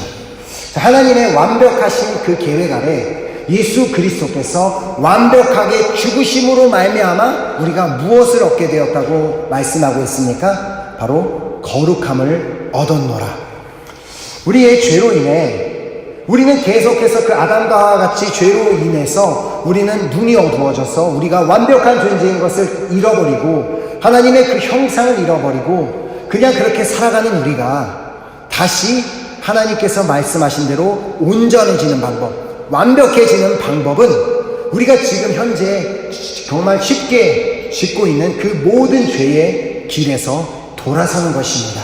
자, 하나님의 완벽하신 그 계획 아래 예수 그리스도께서 완벽하게 죽으심으로 말미암아 우리가 무엇을 얻게 되었다고 말씀하고 있습니까? 바로 거룩함을 얻었노라. 우리의 죄로 인해 우리는 계속해서 그 아담과 하와 같이 죄로 인해서 우리는 눈이 어두워져서 우리가 완벽한 존재인 것을 잃어버리고 하나님의 그 형상을 잃어버리고 그냥 그렇게 살아가는 우리가 다시 하나님께서 말씀하신 대로 온전해지는 방법, 완벽해지는 방법은 우리가 지금 현재 정말 쉽게 짓고 있는 그 모든 죄의 길에서 돌아서는 것입니다.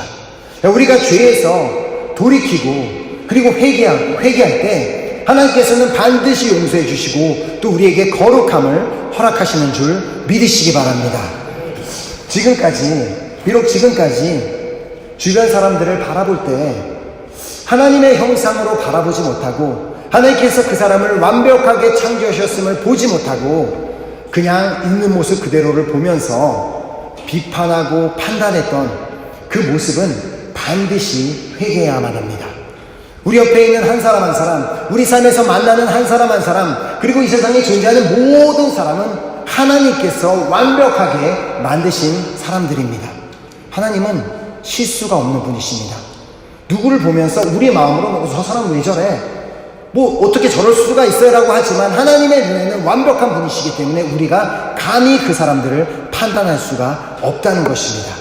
우리가 죄에서 돌이키고 그리고 회개할 때 하나님께서는 반드시 용서해 주시고 또 우리에게 거룩함을 허락하시는 줄 믿으시기 바랍니다. 비록 지금까지 주변 사람들을 바라볼 때 하나님의 형상으로 바라보지 못하고 하나님께서 그 사람을 완벽하게 창조하셨음을 보지 못하고 그냥 있는 모습 그대로를 보면서 비판하고 판단했던 그 모습은 반드시 회개해야만 합니다. 우리 옆에 있는 한 사람 한 사람, 우리 삶에서 만나는 한 사람 한 사람, 그리고 이 세상에 존재하는 모든 사람은 하나님께서 완벽하게 만드신 사람들입니다. 하나님은 실수가 없는 분이십니다. 누구를 보면서 우리의 마음으로 저 사람 왜 저래? 뭐 어떻게 저럴 수가 있어요? 라고 하지만 하나님의 눈에는 완벽한 분이시기 때문에 우리가 감히 그 사람들을 판단할 수가 없다는 것입니다.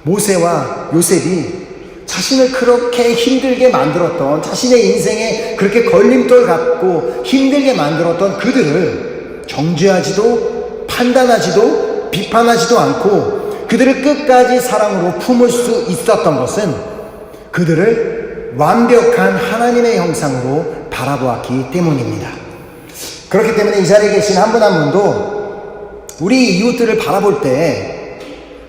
모세와 요셉이 자신을 그렇게 힘들게 만들었던, 자신의 인생에 그렇게 걸림돌 같고 힘들게 만들었던 그들을 정죄하지도 판단하지도 비판하지도 않고 그들을 끝까지 사랑으로 품을 수 있었던 것은 그들을 완벽한 하나님의 형상으로 바라보았기 때문입니다. 그렇기 때문에 이 자리에 계신 한 분 한 분도 우리 이웃들을 바라볼 때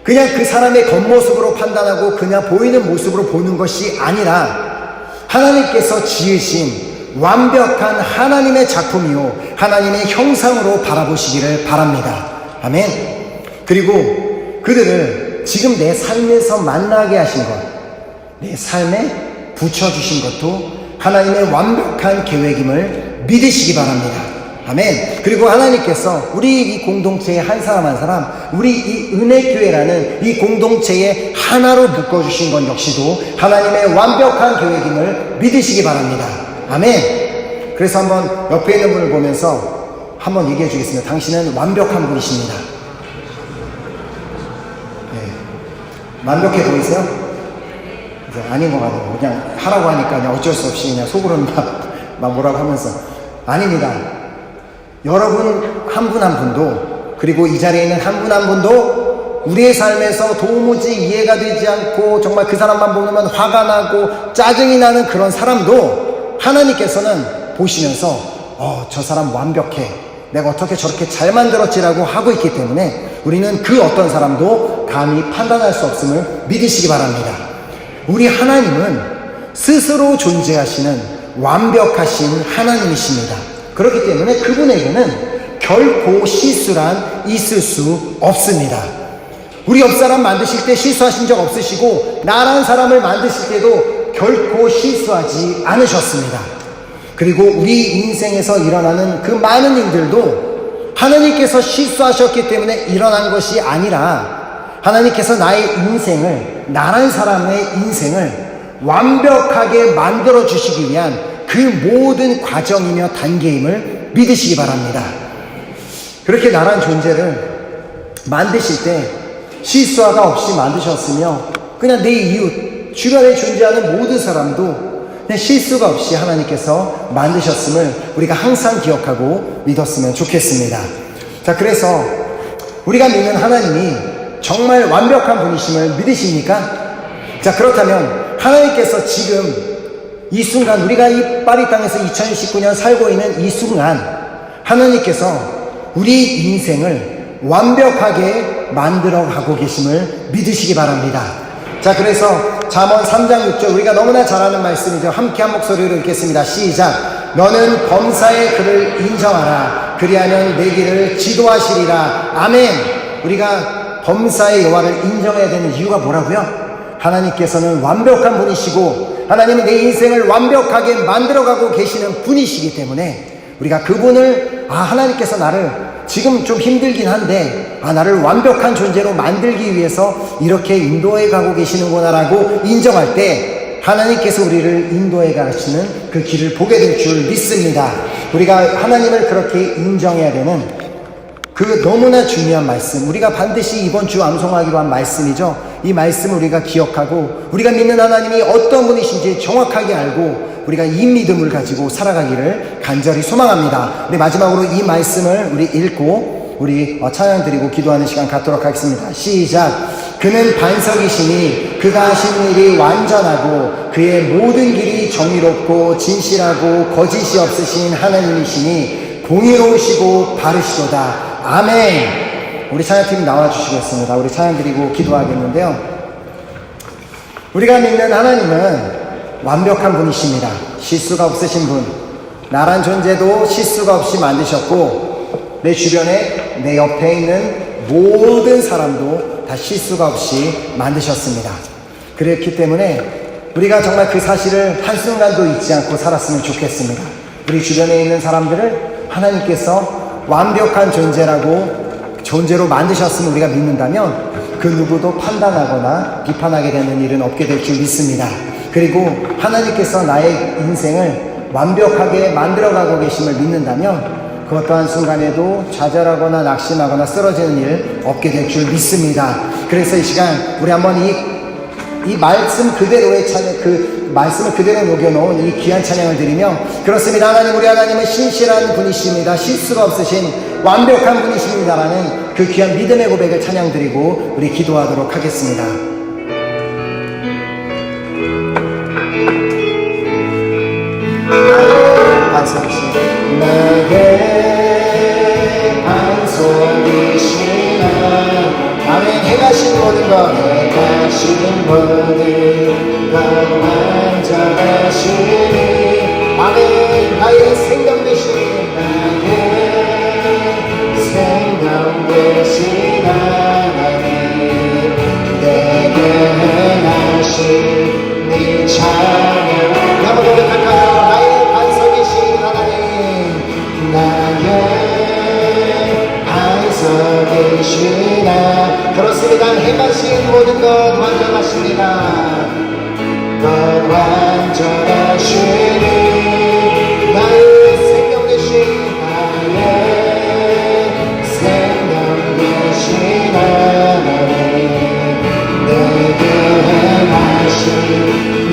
그냥 그 사람의 겉모습으로 판단하고 그냥 보이는 모습으로 보는 것이 아니라 하나님께서 지으신 완벽한 하나님의 작품이요 하나님의 형상으로 바라보시기를 바랍니다. 아멘. 그리고 그들을 지금 내 삶에서 만나게 하신 것, 내 삶에 붙여주신 것도 하나님의 완벽한 계획임을 믿으시기 바랍니다. 아멘. 그리고 하나님께서 우리 이 공동체의 한 사람 한 사람, 우리 이 은혜교회라는 이 공동체의 하나로 묶어주신 것 역시도 하나님의 완벽한 계획임을 믿으시기 바랍니다. 아멘. 그래서 한번 옆에 있는 분을 보면서 한번 얘기해 주겠습니다. 당신은 완벽한 분이십니다. 네. 완벽해 보이세요? 아닌 것 같아요. 그냥 하라고 하니까 그냥 어쩔 수 없이 그냥 속으로는 막 뭐라고 하면서. 아닙니다. 여러분 한 분 한 분도, 그리고 이 자리에 있는 한 분 한 분도 우리의 삶에서 도무지 이해가 되지 않고 정말 그 사람만 보면 화가 나고 짜증이 나는 그런 사람도 하나님께서는 보시면서 저 사람 완벽해, 내가 어떻게 저렇게 잘 만들었지라고 하고 있기 때문에 우리는 그 어떤 사람도 감히 판단할 수 없음을 믿으시기 바랍니다. 우리 하나님은 스스로 존재하시는 완벽하신 하나님이십니다. 그렇기 때문에 그분에게는 결코 실수란 있을 수 없습니다. 우리 옆 사람 만드실 때 실수하신 적 없으시고 나란 사람을 만드실 때도 결코 실수하지 않으셨습니다. 그리고 우리 인생에서 일어나는 그 많은 일들도 하나님께서 실수하셨기 때문에 일어난 것이 아니라 하나님께서 나의 인생을, 나란 사람의 인생을 완벽하게 만들어 주시기 위한 그 모든 과정이며 단계임을 믿으시기 바랍니다. 그렇게 나란 존재를 만드실 때 실수가 없이 만드셨으며 그냥 내 이웃, 주변에 존재하는 모든 사람도 그냥 실수가 없이 하나님께서 만드셨음을 우리가 항상 기억하고 믿었으면 좋겠습니다. 자, 그래서 우리가 믿는 하나님이 정말 완벽한 분이심을 믿으십니까? 자, 그렇다면 하나님께서 지금 이 순간, 우리가 이 파리 땅에서 2019년 살고 있는 이 순간 하나님께서 우리 인생을 완벽하게 만들어가고 계심을 믿으시기 바랍니다. 자, 그래서 잠언 3장 6절 우리가 너무나 잘 아는 말씀이죠. 함께 한 목소리로 읽겠습니다. 시작. 너는 범사의 그를 인정하라. 그리하면 내 길을 지도하시리라. 아멘. 우리가 범사의 여호와를 인정해야 되는 이유가 뭐라고요? 하나님께서는 완벽한 분이시고 하나님은 내 인생을 완벽하게 만들어가고 계시는 분이시기 때문에 우리가 그분을 하나님께서 나를 지금 좀 힘들긴 한데 나를 완벽한 존재로 만들기 위해서 이렇게 인도해 가고 계시는구나 라고 인정할 때 하나님께서 우리를 인도해 가시는 그 길을 보게 될 줄 믿습니다. 우리가 하나님을 그렇게 인정해야 되는 그 너무나 중요한 말씀, 우리가 반드시 이번 주 암송하기로 한 말씀이죠. 이 말씀을 우리가 기억하고 우리가 믿는 하나님이 어떤 분이신지 정확하게 알고 우리가 이 믿음을 가지고 살아가기를 간절히 소망합니다. 우리 마지막으로 이 말씀을 우리 읽고 우리 찬양 드리고 기도하는 시간 갖도록 하겠습니다. 시작. 그는 반석이시니 그가 하신 일이 완전하고 그의 모든 길이 정의롭고 진실하고 거짓이 없으신 하나님이시니 공의로우시고 바르시도다. 아멘. 우리 찬양팀 나와주시겠습니다. 우리 찬양 드리고 기도하겠는데요. 우리가 믿는 하나님은 완벽한 분이십니다. 실수가 없으신 분, 나란 존재도 실수가 없이 만드셨고 내 주변에 내 옆에 있는 모든 사람도 다 실수가 없이 만드셨습니다. 그렇기 때문에 우리가 정말 그 사실을 한순간도 잊지 않고 살았으면 좋겠습니다. 우리 주변에 있는 사람들을 하나님께서 완벽한 존재로 만드셨음을 우리가 믿는다면 그 누구도 판단하거나 비판하게 되는 일은 없게 될 줄 믿습니다. 그리고 하나님께서 나의 인생을 완벽하게 만들어가고 계심을 믿는다면 그 어떠한 순간에도 좌절하거나 낙심하거나 쓰러지는 일 없게 될 줄 믿습니다. 그래서 이 시간 우리 한번 이 말씀 그대로의 찬양, 그 말씀을 그대로 녹여놓은 이 귀한 찬양을 드리며 그렇습니다. 하나님, 우리 하나님은 신실한 분이십니다. 실수가 없으신 완벽한 분이십니다라는 그 귀한 믿음의 고백을 찬양 드리고 우리 기도하도록 하겠습니다. 내게 반석이시나 아멘. 행하신 모든 것 행하신 모든 것 완전하시니 아멘. 나의 생명 되신 나의 생명 되신 하나님 내게 행하신 네 찬양 한번 고백할까요? 나의 반석이신 하나님 나의 반석이시나 그렇습니다. 행하신 모든 것 완전하십니다. 것 완전하시니 나의 생명 되신 나의 생명 되신 하나님 내게 행하신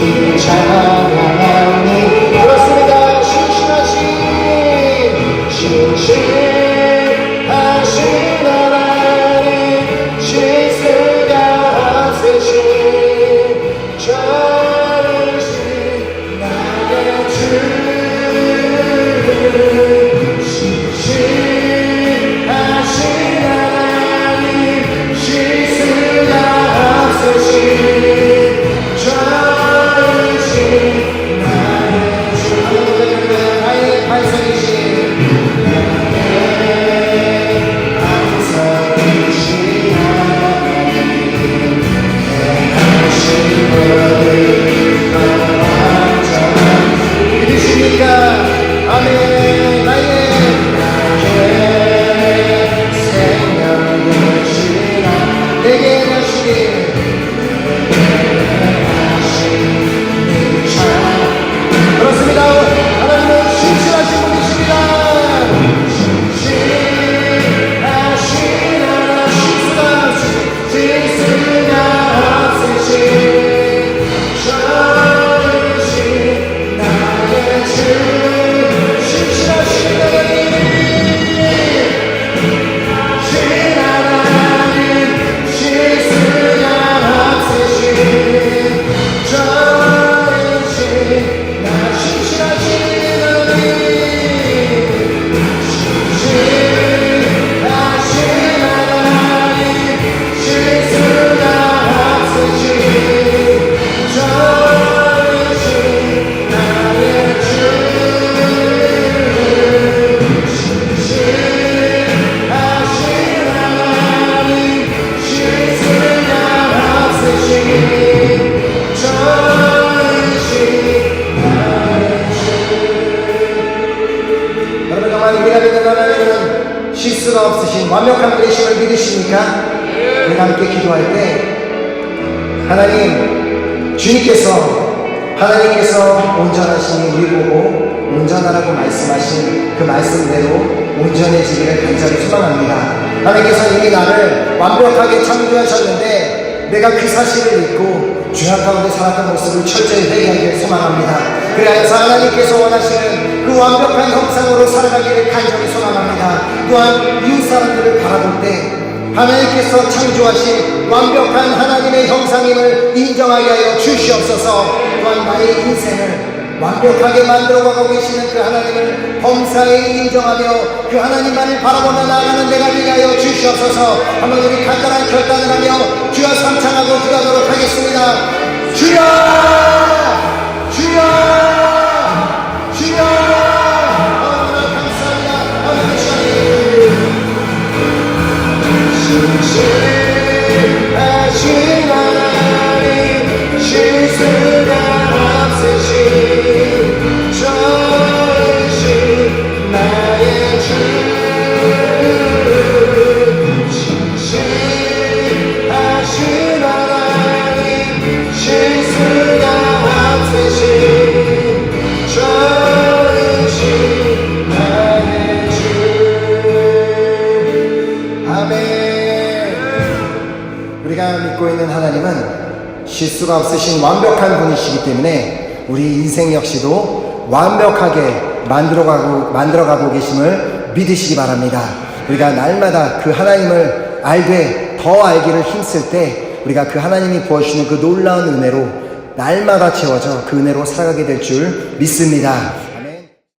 이 찬양하니 그렇습니다. 신실하신 하나님 실수가 없으신 좋으신 나의 실수가 없으신 완벽한 분이심을 믿으십니까? 우리가 함께 기도할 때 하나님께서 온전하시니 우리 보고 온전하라고 말씀하신 그 말씀대로 온전해지기를 간절히 소망합니다. 하나님께서 이미 나를 완벽하게 창조하셨는데 내가 그 사실을 믿고 죄악 가운데 살았던 모습을 철저히 회개하기를 소망합니다. 그래서 하나님께서 원하시는 그 완벽한 형상으로 살아가기를 간절히 소망합니다. 또한 이웃 사람들을 바라볼 때 하나님께서 창조하신 완벽한 하나님의 형상임을 인정하게 하여 주시옵소서. 또한 나의 인생을 완벽하게 만들어가고 계시는 그 하나님을 범사에 인정하며 그 하나님만을 바라보며 나아가는 내가 되게 하여 주시옵소서. 한번 우리 간단한 결단을 하며 주여 삼창하고 기도하도록 하겠습니다. 주여! 주여! 주여! 너무나 감사합니다. 신실하신 하나님 실수가 없으신 전신 나의 주 신실하신 하나님 실수가 없으신 전신 나의 주 아멘. 우리가 믿고 있는 하나님은 실수가 없으신 완벽한 분이시기 때문에 우리 인생 역시도 완벽하게 만들어가고 계심을 믿으시기 바랍니다. 우리가 날마다 그 하나님을 알되 더 알기를 힘쓸 때 우리가 그 하나님이 부어주시는 그 놀라운 은혜로 날마다 채워져 그 은혜로 살아가게 될 줄 믿습니다.